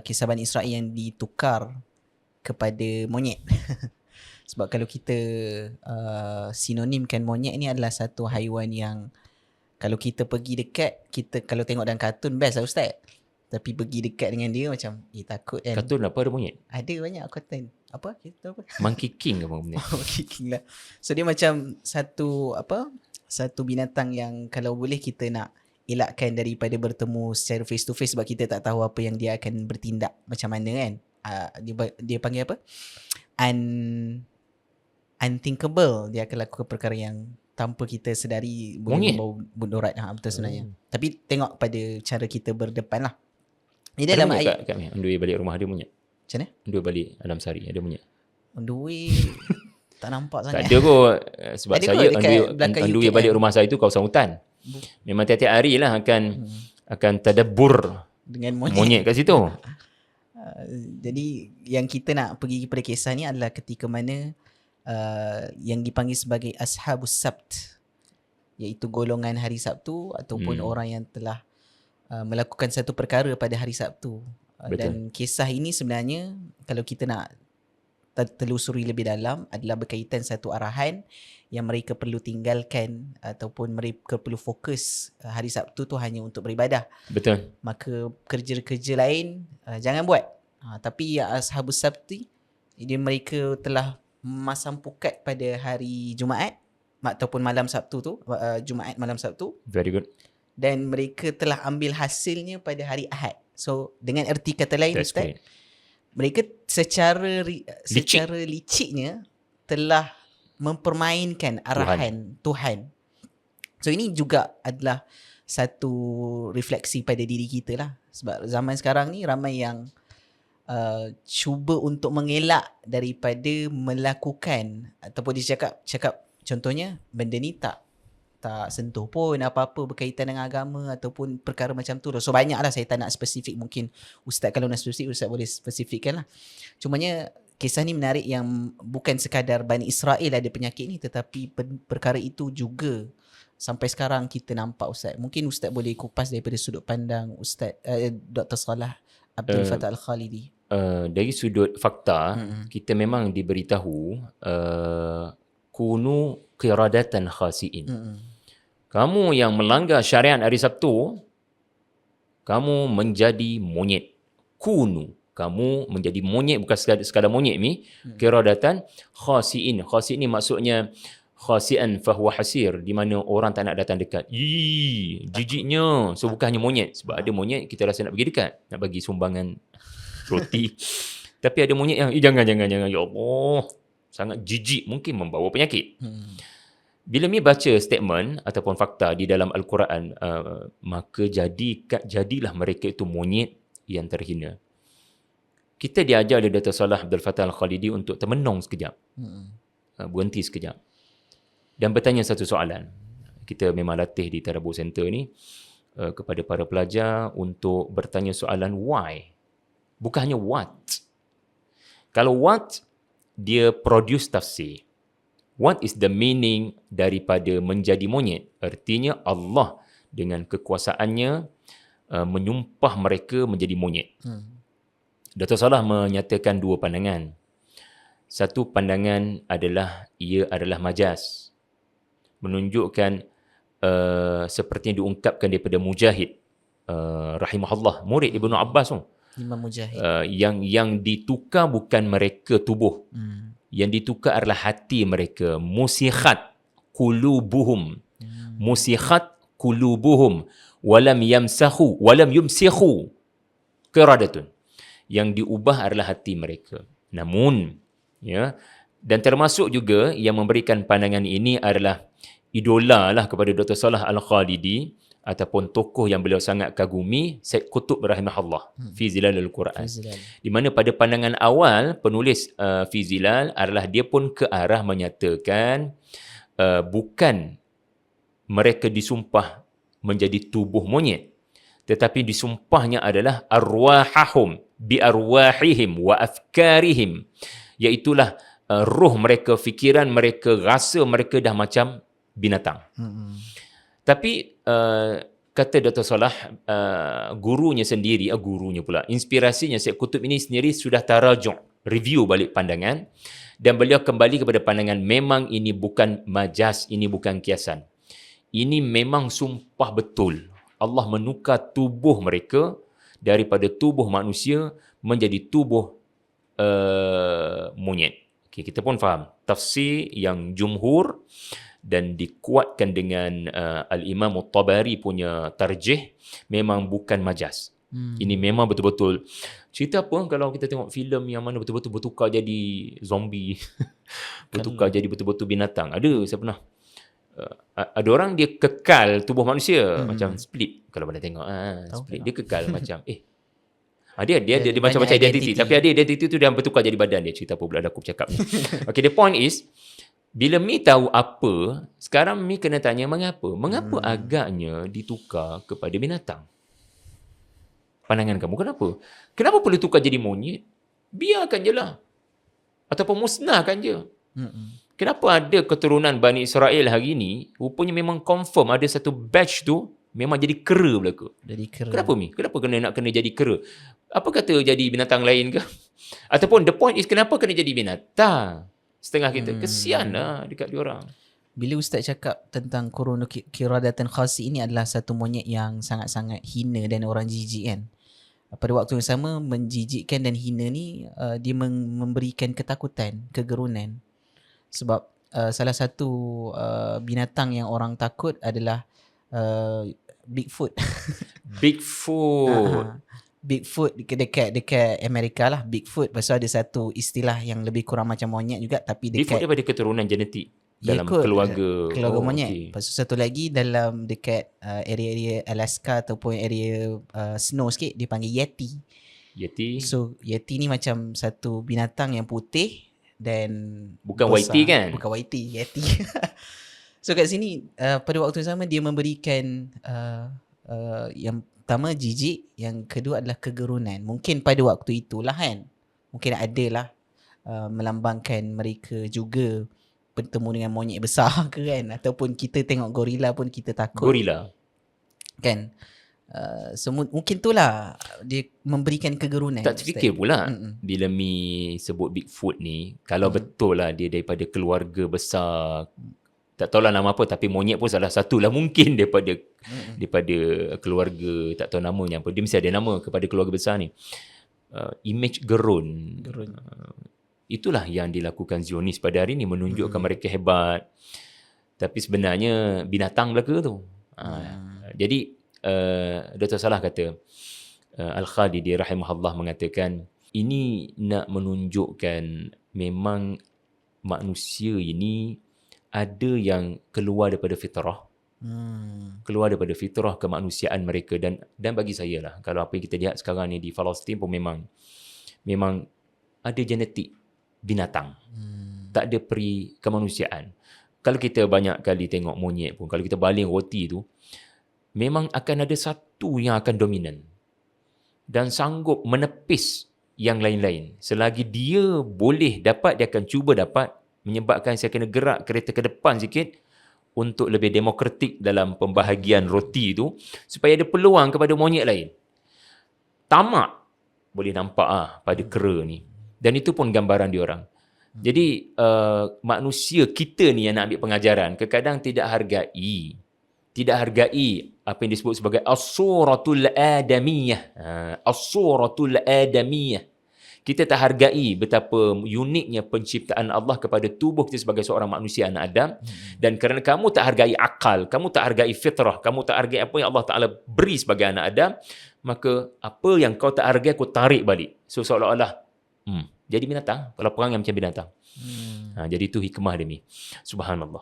kisah Bani Israel yang ditukar kepada monyet. Sebab kalau kita sinonimkan monyet ni adalah satu haiwan yang kalau kita pergi dekat, kita kalau tengok dalam kartun best lah Ustaz. Tapi pergi dekat dengan dia macam takut kan. Kartun apa ada monyet? Ada banyak kartun. Apa? Kita apa? Monkey King apa benda? Monkey King lah. So dia macam satu binatang yang kalau boleh kita nak elakkan daripada bertemu secara face to face sebab kita tak tahu apa yang dia akan bertindak macam mana kan. Dia panggil apa? Unthinkable. Dia akan lakukan perkara yang tanpa kita sedari boleh membawa mudarat. Betul sebenarnya. Tapi tengok pada cara kita berdepan lah. Ini dalam ayat kat on the way balik rumah ada monyet. Macam mana? On the way balik Alam Sari ada monyet. On the way tak nampak Tak sangat. ada kot. Sebab Ada saya kot on the way balik rumah saya tu kawasan hutan. Memang tiap-tiap hari lah akan tadabbur dengan monyet kat situ. Jadi yang kita nak pergi kepada kisah ni adalah ketika mana yang dipanggil sebagai Ashabus Sabt, iaitu golongan hari Sabtu ataupun orang yang telah melakukan satu perkara pada hari Sabtu. Dan kisah ini sebenarnya kalau kita nak telusuri lebih dalam adalah berkaitan satu arahan yang mereka perlu tinggalkan ataupun mereka perlu fokus hari Sabtu tu hanya untuk beribadah. Betul. Maka kerja-kerja lain jangan buat. Tapi Ashabus Sabti, mereka telah memasang pukat pada hari Jumaat ataupun malam Sabtu tu, Jumaat malam Sabtu. Very good. Dan mereka telah ambil hasilnya pada hari Ahad. So dengan erti kata lain Ustaz, mereka secara liciknya telah mempermainkan arahan Tuhan. So ini juga adalah satu refleksi pada diri kita lah. Sebab zaman sekarang ni ramai yang cuba untuk mengelak daripada melakukan ataupun dia cakap contohnya benda ni tak sentuh pun apa-apa berkaitan dengan agama ataupun perkara macam tu. So banyak lah, saya tak nak spesifik. Mungkin Ustaz kalau nak spesifik, Ustaz boleh spesifikkan lah. Cumanya kisah ni menarik yang bukan sekadar Bani Israel ada penyakit ni, tetapi perkara itu juga sampai sekarang kita nampak Ustaz. Mungkin Ustaz boleh kupas daripada sudut pandang Ustaz Dr. Salah Abdul Fattah Al-Khalidi. Dari sudut fakta, kita memang diberitahu kunu qiradatan khasiin. Kamu yang melanggar syariat hari Sabtu, kamu menjadi monyet. Kunu, kamu menjadi monyet, bukan sekadar monyet ni. Qiradatan khasiin. Khasiin ni maksudnya khasian fahuwa hasir, di mana orang tak nak datang dekat. Jijiknya. So bukan hanya monyet. Sebab ada monyet kita rasa nak pergi dekat, nak bagi sumbangan roti. Tapi ada monyet yang jangan ya Allah, sangat jijik, mungkin membawa penyakit. Bila mi baca statement ataupun fakta di dalam Al-Quran, maka jadilah mereka itu monyet yang terhina. Kita diajar oleh Dr. Salah Abdul Fattah Al-Khalidi untuk termenung sekejap, berhenti sekejap dan bertanya satu soalan. Kita memang latih di Tadabbur Center ni kepada para pelajar untuk bertanya soalan why, bukan hanya what. Kalau what, dia produce tafsir. What is the meaning daripada menjadi monyet? Artinya Allah dengan kekuasaannya menyumpah mereka menjadi monyet. Dr. Salah menyatakan dua pandangan. Satu pandangan adalah ia adalah majaz, menunjukkan seperti yang diungkapkan daripada Mujahid rahimahullah, murid Ibnu Abbas tu. Imam Mujahid. Yang ditukar bukan mereka tubuh. Yang ditukar adalah hati mereka. Musikhat qulubuhum. Musikhat qulubuhum walam yamsahu walam yumsikhu qiradatun. Yang diubah adalah hati mereka. Namun dan termasuk juga yang memberikan pandangan ini adalah idola lah kepada Dr. Salah Al-Khalidi ataupun tokoh yang beliau sangat kagumi, Said Qutb rahimahullah, fi Zilal Al-Quran. Di mana pada pandangan awal penulis fi Zilal adalah dia pun ke arah menyatakan bukan mereka disumpah menjadi tubuh monyet, tetapi disumpahnya adalah arwahahum bi arwahihim wa afkarihim, iaitulah roh mereka, fikiran mereka, rasa mereka dah macam binatang. Tapi kata Dr. Salah, gurunya pula, inspirasinya Syed Qutb ini sendiri sudah tarajuk, review balik pandangan, dan beliau kembali kepada pandangan memang ini bukan majaz, ini bukan kiasan. Ini memang sumpah betul. Allah menukar tubuh mereka daripada tubuh manusia menjadi tubuh monyet. Okay, kita pun faham tafsir yang jumhur dan dikuatkan dengan Al-Imam At-Tabari punya tarjih, memang bukan majaz. Ini memang betul-betul cerita apa kalau kita tengok filem yang mana betul-betul bertukar jadi zombie, bertukar jadi betul-betul binatang. Ada, saya pernah ada orang dia kekal tubuh manusia macam Split, kalau pernah tengok Split, dia kekal macam dia macam identity, tapi ada identity tu dia bertukar jadi badan dia. Cerita apa pula aku bercakap ni. Okay, the point is, bila Mi tahu apa, sekarang Mi kena tanya mengapa agaknya ditukar kepada binatang. Pandangan kamu kenapa perlu tukar jadi monyet? Biarkan je lah, ataupun musnahkan je. Kenapa ada keturunan Bani Israel hari ni rupanya memang confirm ada satu batch tu memang jadi kera belaka. Kenapa Mi? Kenapa nak kena jadi kera? Apa kata jadi binatang lain ke? Ataupun the point is, kenapa kena jadi binatang? Setengah kita kesian lah dekat diorang. Bila Ustaz cakap tentang qiradatan khasi, ini adalah satu monyet yang sangat-sangat hina dan orang jijik kan. Pada waktu yang sama, menjijikkan dan hina ni dia memberikan ketakutan, kegerunan. Sebab salah satu binatang yang orang takut adalah Bigfoot. Bigfoot dekat Amerika lah, Bigfoot. Pasal ada satu istilah yang lebih kurang macam monyet juga, tapi Bigfoot daripada keturunan genetik dalam keluarga monyet. Okay. Lepas tu satu lagi dalam dekat area-area Alaska ataupun area snow sikit, dia panggil Yeti. So Yeti ni macam satu binatang yang putih dan bukan besar. Whitey kan? Bukan Whitey, Yeti. So kat sini pada waktu yang sama dia memberikan yang pertama jijik, yang kedua adalah kegerunan. Mungkin pada waktu itulah kan, mungkin adalah melambangkan mereka juga bertemu dengan monyet besar ke kan, ataupun kita tengok gorila pun kita takut kan. So mungkin itulah dia memberikan kegerunan. Tak terfikir pula bila Mi sebut Bigfoot ni, kalau betul lah dia daripada keluarga besar, tak tahulah nama apa, tapi monyet pun salah satu lah mungkin daripada keluarga, tak tahu namanya apa, dia mesti ada nama kepada keluarga besar ni. Image gerun. Itulah yang dilakukan Zionis pada hari ni, menunjukkan mereka hebat, tapi sebenarnya binatang belaka tu. Jadi Dr. Salah kata, Al-Khalidi rahimahullah mengatakan, ini nak menunjukkan memang manusia ini ada yang keluar daripada fitrah. Keluar daripada fitrah kemanusiaan mereka, dan bagi saya lah, kalau apa yang kita lihat sekarang ni di Palestin pun memang ada genetik binatang. Tak ada peri kemanusiaan. Kalau kita banyak kali tengok monyet pun, kalau kita baling roti tu, memang akan ada satu yang akan dominan dan sanggup menepis yang lain-lain. Selagi dia boleh dapat, dia akan cuba dapat, menyebabkan saya kena gerak kereta ke depan sikit untuk lebih demokratik dalam pembahagian roti tu, supaya ada peluang kepada monyet lain. Tamak boleh nampak pada kera ni. Dan itu pun gambaran diorang. Jadi manusia kita ni yang nak ambil pengajaran, kadang-kadang tidak hargai apa yang disebut sebagai as-suratul adamiyah. As-suratul adamiyah. Kita tak hargai betapa uniknya penciptaan Allah kepada tubuh kita sebagai seorang manusia anak Adam. Dan kerana kamu tak hargai akal, kamu tak hargai fitrah, kamu tak hargai apa yang Allah Ta'ala beri sebagai anak Adam, maka apa yang kau tak hargai, kau tarik balik. So seolah-olah jadi binatang. Kalau perang yang macam binatang. Jadi itu hikmah demi. Subhanallah.